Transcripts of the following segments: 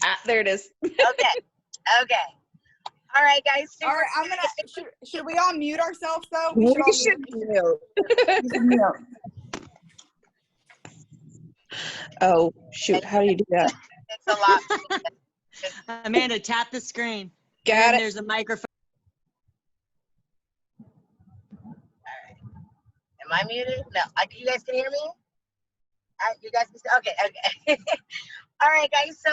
Ah, there it is. Okay. Okay. All right, guys. So all right, I'm gonna. Should we all mute ourselves though? we all should mute. Oh, shoot. How do you do that? It's a lot. Amanda, tap the screen. Got and it. There's a microphone. Am I muted? No. You guys can hear me? You guys can. Okay. Okay. All right, guys. So,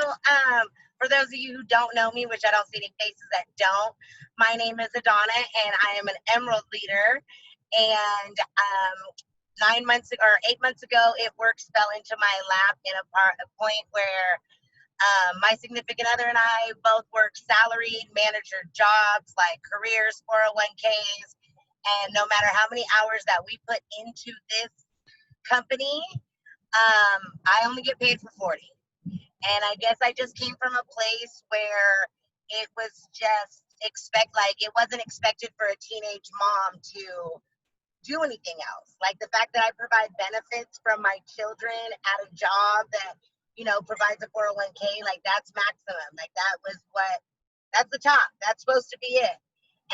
for those of you who don't know me, which I don't see any faces that don't, my name is Adana, and I am an Emerald leader. And 8 months ago, It Works fell into my lap in a point where my significant other and I both work salaried manager jobs, like careers, 401ks, and no matter how many hours that we put into this company, I only get paid for 40. And I guess I just came from a place where it was just it wasn't expected for a teenage mom to do anything else. Like the fact that I provide benefits from my children at a job that, provides a 401k, like that's maximum. Like that's the top. That's supposed to be it.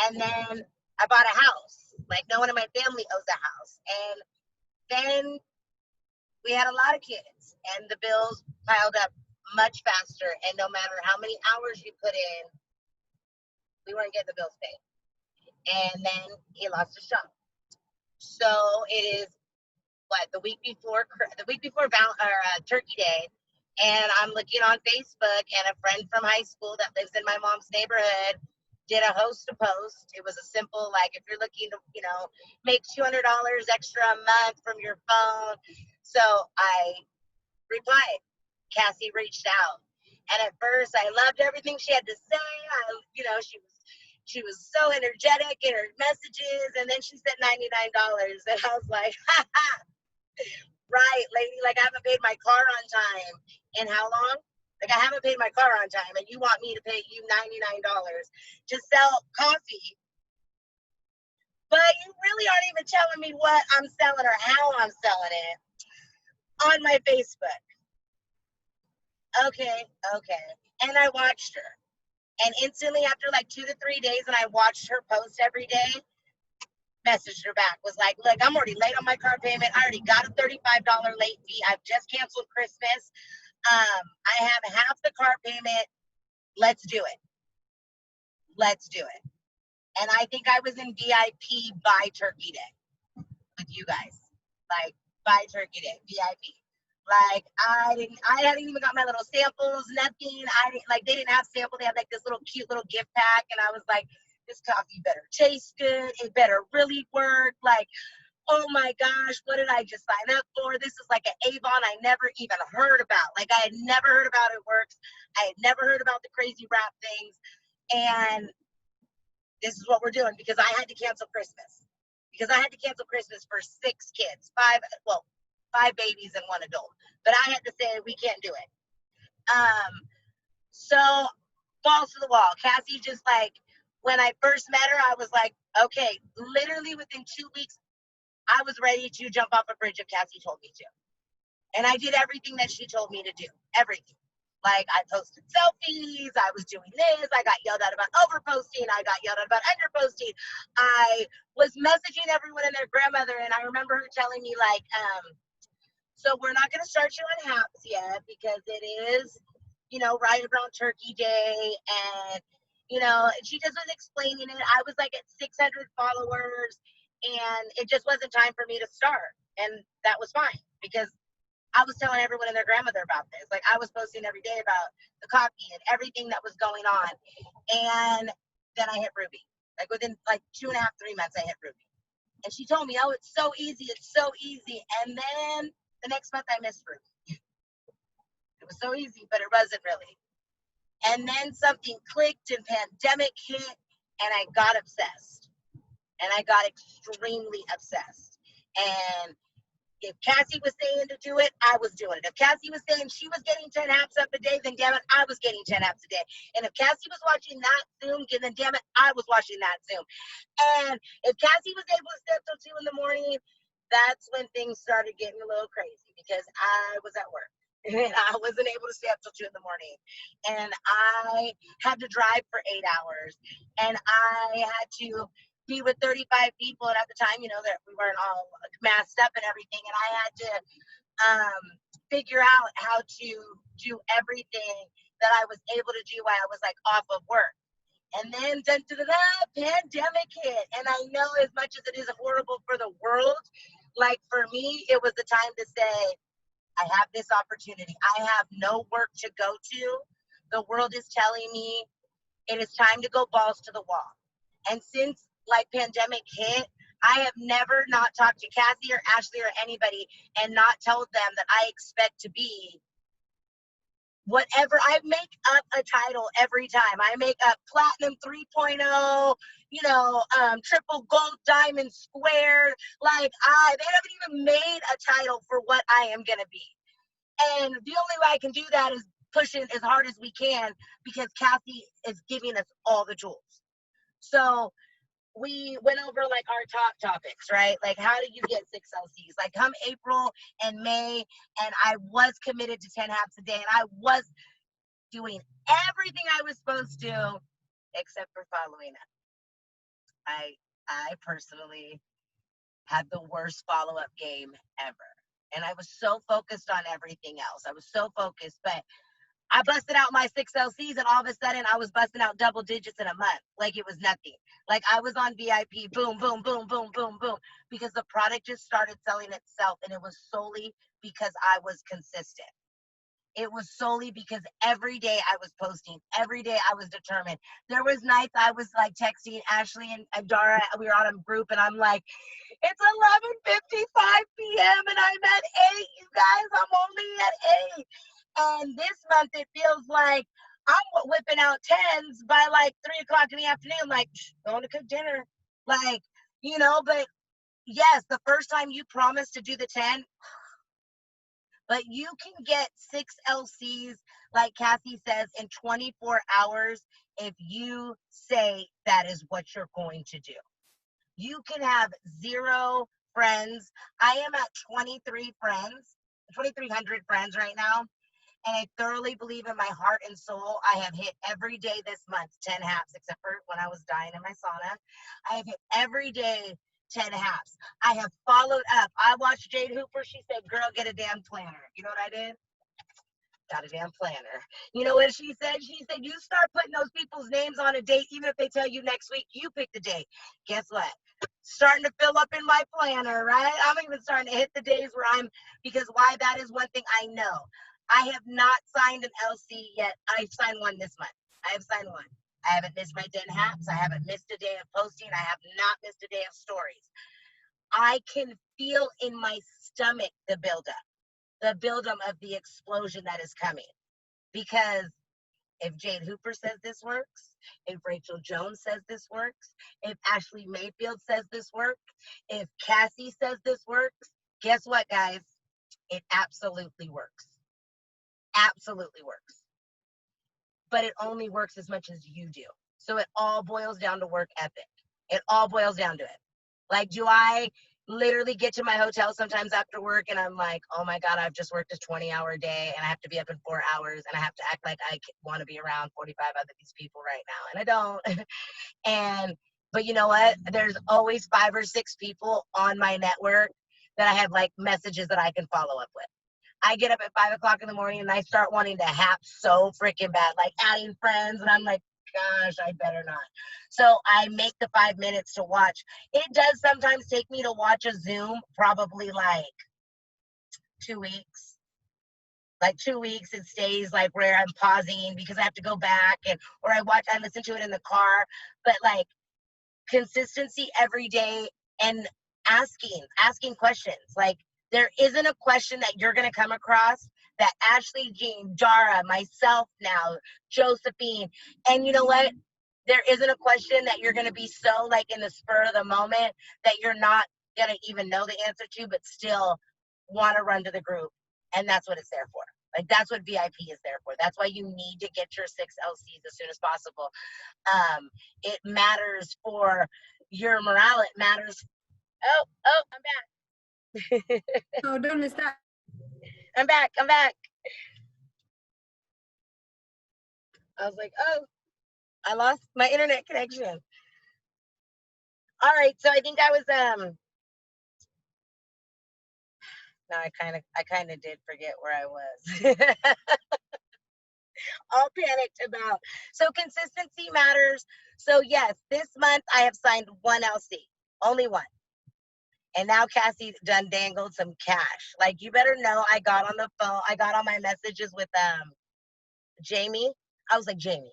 And then I bought a house. Like no one in my family owns a house. And then we had a lot of kids and the bills piled up much faster. And no matter how many hours you put in, we weren't getting the bills paid. And then he lost his job. So it is the week before Turkey Day, and I'm looking on Facebook, and a friend from high school that lives in my mom's neighborhood did a post. It was a simple, like, if you're looking to, make $200 extra a month from your phone. So I replied. Cassie reached out, and at first I loved everything she had to say. She was so energetic in her messages, and then she said $99, and I was like, ha ha, right, lady, like I haven't paid my car on time in how long? Like I haven't paid my car on time, and you want me to pay you $99 to sell coffee, but you really aren't even telling me what I'm selling or how I'm selling it on my Facebook. Okay, and I watched her. And instantly after like 2 to 3 days, and I watched her post every day, messaged her back, was like, look, I'm already late on my car payment. I already got a $35 late fee. I've just canceled Christmas. I have half the car payment. Let's do it. And I think I was in VIP by Turkey Day with you guys. Like by Turkey Day, VIP. Like I hadn't even got my little samples, nothing. They didn't have sample. They had like this little cute little gift pack, and I was like, this coffee better taste good. It better really work. Like, oh my gosh, what did I just sign up for? This is like an Avon I never even heard about. Like I had never heard about It Works. I had never heard about the crazy wrap things. And this is what we're doing because I had to cancel Christmas. Because I had to cancel Christmas for 6 kids, 5 babies and 1 adult. But I had to say, we can't do it. So balls to the wall. Cassie just like, when I first met her, I was like, okay, literally within 2 weeks, I was ready to jump off a bridge if Cassie told me to. And I did everything that she told me to do, everything. Like I posted selfies, I was doing this, I got yelled at about overposting, I got yelled at about underposting. I was messaging everyone and their grandmother, and I remember her telling me like, so we're not gonna start you on Haps yet because it is, right around Turkey Day, and she just was explaining it. I was like at 600 followers, and it just wasn't time for me to start, and that was fine because I was telling everyone and their grandmother about this. Like I was posting every day about the coffee and everything that was going on. And then I hit Ruby. Like within like 2.5, 3 months, I hit Ruby. And she told me, oh, it's so easy. It's so easy. And then the next month I missed Ruby. It was so easy, but it wasn't really. And then something clicked and pandemic hit, and I got obsessed. And I got extremely obsessed. And if Cassie was saying to do it, I was doing it. If Cassie was saying she was getting 10 apps up a day, then damn it, I was getting 10 apps a day. And if Cassie was watching that Zoom, then damn it, I was watching that Zoom. And if Cassie was able to stay up till 2 in the morning, that's when things started getting a little crazy because I was at work. and I wasn't able to stay up till 2 in the morning. And I had to drive for 8 hours, and I had to be with 35 people. And at the time, you know, that we weren't all masked up and everything. And I had to figure out how to do everything that I was able to do while I was like off of work. And then pandemic hit. And I know as much as it is horrible for the world, like for me, it was the time to say, I have this opportunity. I have no work to go to. The world is telling me it is time to go balls to the wall. And since like pandemic hit, I have never not talked to Cassie or Ashley or anybody and not told them that I expect to be whatever. I make up a title every time. I make up platinum 3.0, you know, triple gold diamond squared. Like they haven't even made a title for what I am gonna be. And the only way I can do that is pushing as hard as we can because Cassie is giving us all the tools. So we went over like our top topics, right? Like how do you get 6 LCs? Like come April and May, and I was committed to 10 haps a day, and I was doing everything I was supposed to, except for following up. I personally had the worst follow-up game ever. And I was so focused on everything else. I was so focused, but I busted out my 6 LCs, and all of a sudden I was busting out double digits in a month. Like it was nothing. Like I was on VIP, boom, boom, boom, boom, boom, boom, because the product just started selling itself. And it was solely because I was consistent. It was solely because every day I was posting, every day I was determined. There was nights I was like texting Ashley and Dara, we were on a group, and I'm like, it's 11:55 p.m. and I'm at 8, you guys, I'm only at 8. And this month it feels like I'm whipping out 10s by like 3 o'clock in the afternoon, like going to cook dinner. Like, you know, but yes, the first time you promise to do the 10, but you can get 6 LCs, like Cassie says, in 24 hours if you say that is what you're going to do. You can have 0 friends. I am at 23 friends, 2,300 friends right now. And I thoroughly believe in my heart and soul, I have hit every day this month 10 haps, except for when I was dying in my sauna. I have hit every day 10 haps. I have followed up. I watched Jade Hooper. She said, girl, get a damn planner. You know what I did? Got a damn planner. You know what she said? She said, you start putting those people's names on a date, even if they tell you next week, you pick the date. Guess what? Starting to fill up in my planner, right? I'm even starting to hit the days where because why? That is one thing I know. I have not signed an LC yet. I've signed one this month. I have signed one. I haven't missed my 10 haps. I haven't missed a day of posting. I have not missed a day of stories. I can feel in my stomach the buildup of the explosion that is coming. Because if Jade Hooper says this works, if Rachel Jones says this works, if Ashley Mayfield says this works, if Cassie says this works, guess what, guys? It absolutely works. Absolutely works. But it only works as much as you do. So it all boils down to work ethic. It all boils down to it. Like, do I literally get to my hotel sometimes after work and I'm like, oh my God, I've just worked a 20-hour day and I have to be up in 4 hours and I have to act like I want to be around 45 other these people right now. And I don't. But you know what? There's always 5 or 6 people on my network that I have like messages that I can follow up with. I get up at 5 o'clock in the morning and I start wanting to hap so freaking bad, like adding friends. And I'm like, gosh, I better not. So I make the 5 minutes to watch. It does sometimes take me to watch a Zoom, probably like 2 weeks. Like 2 weeks, it stays like where I'm pausing because I have to go back or I listen to it in the car. But like consistency every day and asking questions. Like there isn't a question that you're going to come across that Ashley, Jean, Dara, myself now, Josephine, and you know what? There isn't a question that you're going to be so like in the spur of the moment that you're not going to even know the answer to, but still want to run to the group. And that's what it's there for. Like that's what VIP is there for. That's why you need to get your 6 LCs as soon as possible. It matters for your morale. It matters. Oh, I'm back. Oh, don't miss that. I'm back. I was like, oh, I lost my internet connection. All right, so I think I was now I kind of did forget where I was. All panicked about. So consistency matters. So yes, this month I have signed one LC, only one. And now Cassie done dangled some cash. Like you better know I got on the phone, I got on my messages with Jamie. I was like, Jamie,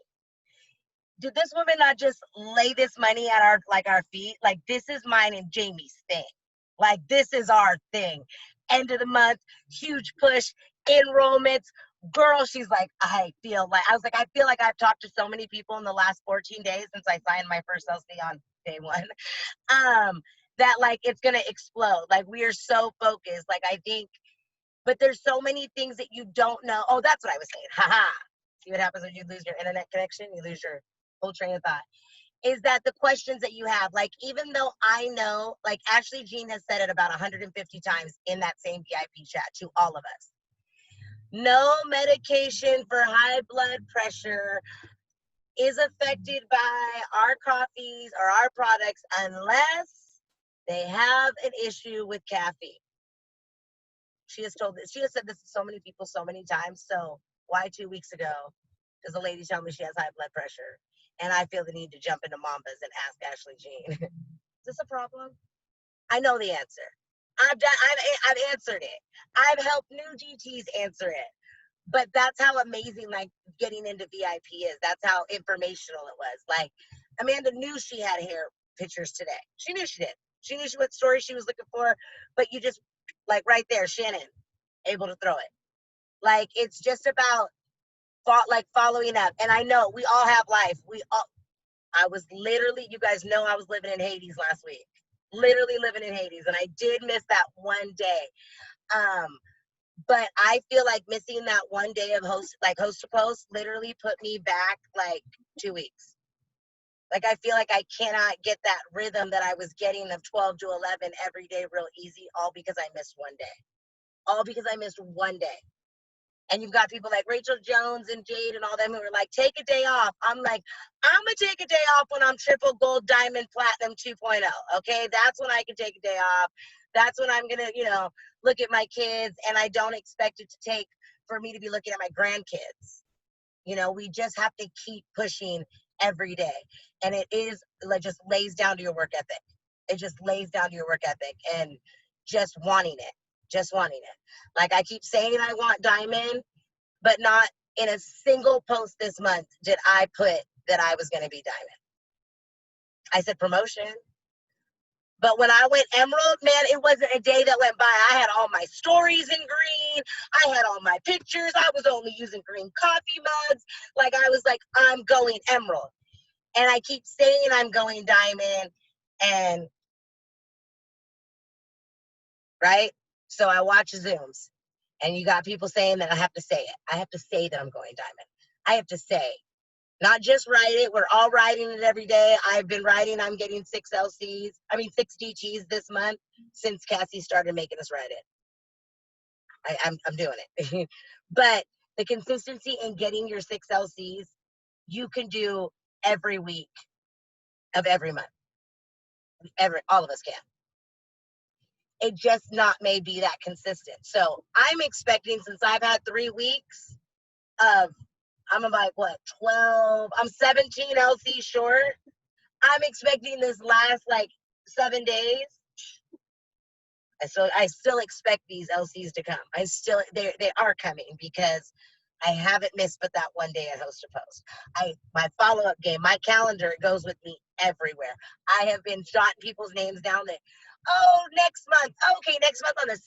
did this woman not just lay this money at our feet? Like this is mine and Jamie's thing. Like this is our thing. End of the month, huge push, enrollments. Girl, she's like, I was like, I feel like I've talked to so many people in the last 14 days since I signed my first LC on day one. That like it's gonna explode. Like we are so focused. Like I think, but there's so many things that you don't know. Oh, that's what I was saying. Haha. See what happens when you lose your internet connection? You lose your whole train of thought. Is that the questions that you have? Like, even though I know, like Ashley Jean has said it about 150 times in that same VIP chat to all of us. No medication for high blood pressure is affected by our coffees or our products unless they have an issue with caffeine. She has said this to so many people so many times. So why 2 weeks ago does a lady tell me she has high blood pressure? And I feel the need to jump into Mambas and ask Ashley Jean, is this a problem? I know the answer. I've answered it. I've helped new GTs answer it. But that's how amazing like getting into VIP is. That's how informational it was. Like Amanda knew she had hair pictures today. She knew she did. She knew what story she was looking for. But you just like right there, Shannon, able to throw it. Like it's just about following up. And I know we all have life. I was literally, you guys know I was living in Hades last week. Literally living in Hades. And I did miss that one day. But I feel like missing that one day of host to post literally put me back like 2 weeks. Like I feel like I cannot get that rhythm that I was getting of 12 to 11 every day real easy, all because I missed one day. All because I missed one day. And you've got people like Rachel Jones and Jade and all them who are like, take a day off. I'm like, I'm going to take a day off when I'm triple gold, diamond, platinum 2.0. Okay. That's when I can take a day off. That's when I'm going to, look at my kids. And I don't expect it to take for me to be looking at my grandkids. We just have to keep pushing every day. And it is like just lays down to your work ethic. It just lays down to your work ethic and just wanting it. Just wanting it. Like I keep saying I want diamond, but not in a single post this month did I put that I was going to be diamond. I said promotion. But when I went emerald, man, it wasn't a day that went by. I had all my stories in green. I had all my pictures. I was only using green coffee mugs. Like I was like, I'm going emerald. And I keep saying I'm going diamond and right? So I watch Zooms and you got people saying that I have to say it. I have to say that I'm going diamond. I have to say, not just write it. We're all writing it every day. I've been writing. I'm getting 6 DTs this month since Cassie started making us write it. I'm doing it. But the consistency in getting your 6 LCs, you can do every week of every month. All of us can. It just not may be that consistent. So I'm expecting, since I've had 3 weeks of, I'm about what, 12, I'm 17 LC short. I'm expecting this last like 7 days. So I still expect these LCs to come. They are coming because I haven't missed but that one day at Host to Post. My follow-up game, my calendar, it goes with me everywhere. I have been jotting people's names down there. Oh, next month. Okay, next month on the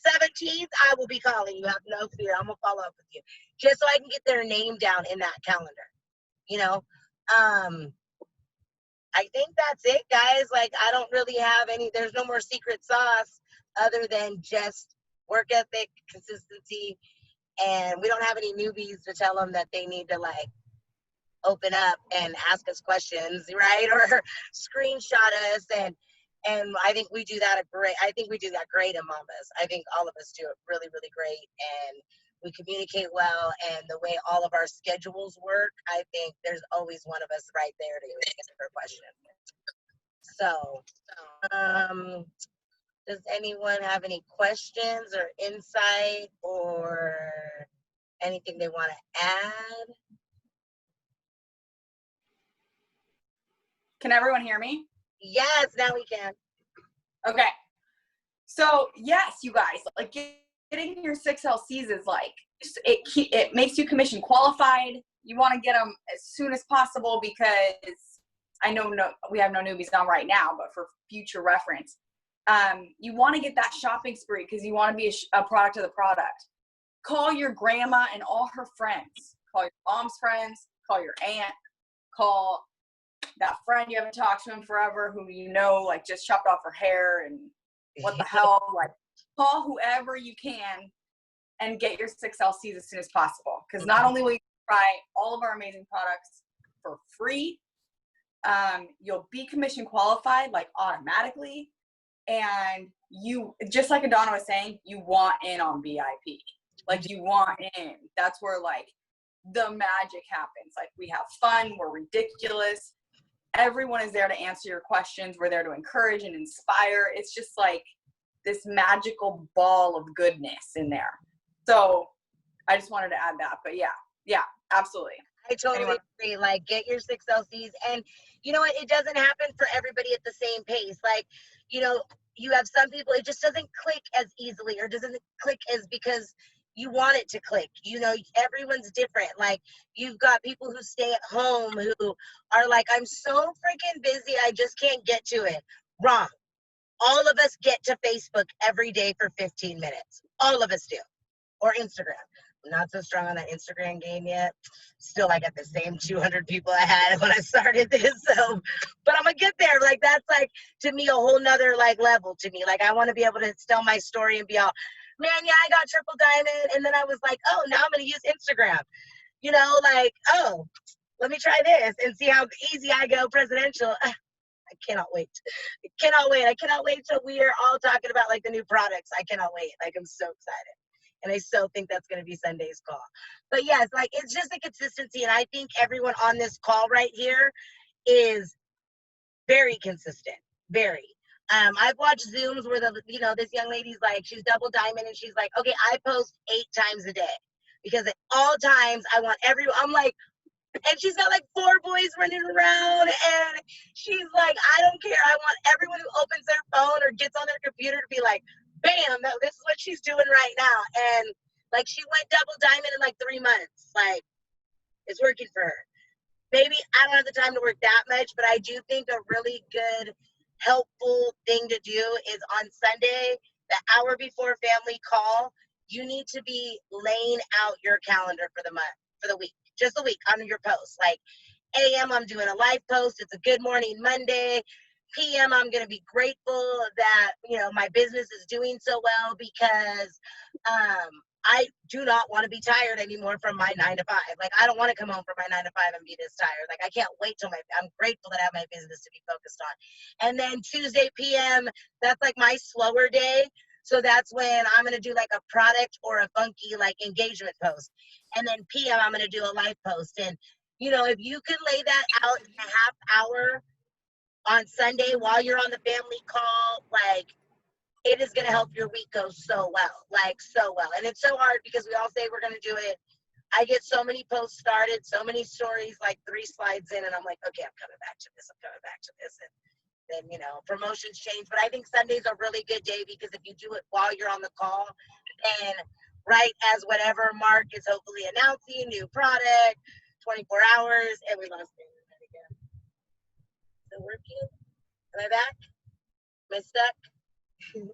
17th, I will be calling you. Have no fear. I'm going to follow up with you. Just so I can get their name down in that calendar. I think that's it, guys. Like, I don't really have there's no more secret sauce other than just work ethic, consistency, and we don't have any newbies to tell them that they need to like open up and ask us questions, right? Or screenshot us and I think we do that great. I think we do that great in Mambas. I think all of us do it really, really great. And we communicate well, and the way all of our schedules work, I think there's always one of us right there to answer a question. So, does anyone have any questions or insight or anything they want to add? Can everyone hear me? Yes, now we can. Okay. So yes, you guys, like getting your 6LCs is like, it makes you commission qualified. You want to get them as soon as possible because I know we have no newbies on right now, but for future reference, you want to get that shopping spree because you want to be a product of the product. Call your grandma and all her friends. Call your mom's friends. Call your aunt. Call that friend you haven't talked to in forever who you know like just chopped off her hair and what the hell. Like call whoever you can and get your 6LCs as soon as possible. Because not only will you try all of our amazing products for free, you'll be commission qualified like automatically. And you, just like Adana was saying, you want in on VIP. Like you want in. That's where like the magic happens. Like we have fun, we're ridiculous. Everyone is there to answer your questions. We're there to encourage and inspire. It's just like this magical ball of goodness in there. So I just wanted to add that. But yeah, absolutely. I totally agree. Like, get your 6LCs. And you know what? It doesn't happen for everybody at the same pace. Like, you know, you have some people, it just doesn't click as easily or doesn't click as because you want it to click. You know, everyone's different. Like, you've got people who stay at home who are like, I'm so freaking busy, I just can't get to it. Wrong. All of us get to Facebook every day for 15 minutes. All of us do. Or Instagram. I'm not so strong on that Instagram game yet. Still, I got the same 200 people I had when I started this. So, but I'm gonna get there. Like, that's like, to me, a whole nother like level to me. Like, I want to be able to tell my story and be all, man, yeah, I got triple diamond. And then I was like, oh, now I'm gonna use Instagram. You know, like, oh, let me try this and see how easy I go presidential. I cannot wait. I cannot wait. I cannot wait till we are all talking about like the new products. I cannot wait. Like, I'm so excited. And I so think that's going to be Sunday's call. But yes, like, it's just a consistency. And I think everyone on this call right here is very consistent. Very. I've watched Zooms where this young lady's like, she's double diamond and she's like, okay, I post 8 times a day because at all times I want everyone, I'm like, and she's got like 4 boys running around and she's like, I don't care. I want everyone who opens their phone or gets on their computer to be like, bam, this is what she's doing right now. And like, she went double diamond in like 3 months. Like, it's working for her. Maybe I don't have the time to work that much, but I do think a really good, helpful thing to do is on Sunday, the hour before family call, you need to be laying out your calendar for the month, for the week, just the week on your post. Like, AM, I'm doing a live post. It's a Good Morning Monday. PM, I'm going to be grateful that, you know, my business is doing so well because I do not want to be tired anymore from my 9 to 5. Like, I don't want to come home from my 9 to 5 and be this tired. Like, I can't wait till I'm grateful that I have my business to be focused on. And then Tuesday PM, that's like my slower day. So that's when I'm going to do like a product or a funky like engagement post. And then PM, I'm going to do a live post. And, you know, if you can lay that out in a half hour on Sunday while you're on the family call, like, it is going to help your week go so well, like so well. And it's so hard because we all say we're going to do it. I get so many posts started, so many stories, like 3 slides in, and I'm like, okay, I'm coming back to this. I'm coming back to this. And then, you know, promotions change. But I think Sunday's a really good day because if you do it while you're on the call, and right as whatever Mark is hopefully announcing, new product, 24 hours, and we lost it again. Is it working? Am I back? Am I stuck? Am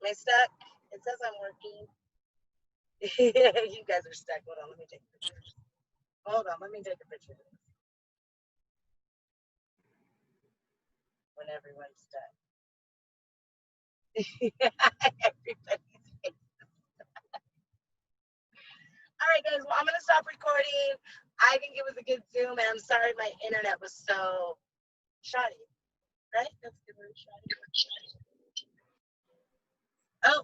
I stuck? It says I'm working. You guys are stuck. Hold on, let me take a picture. Hold on, let me take a picture. When everyone's stuck. Everybody's all right, guys. Well, I'm gonna stop recording. I think it was a good Zoom, and I'm sorry my internet was so shoddy. Right? That's a good word, shoddy. Oh,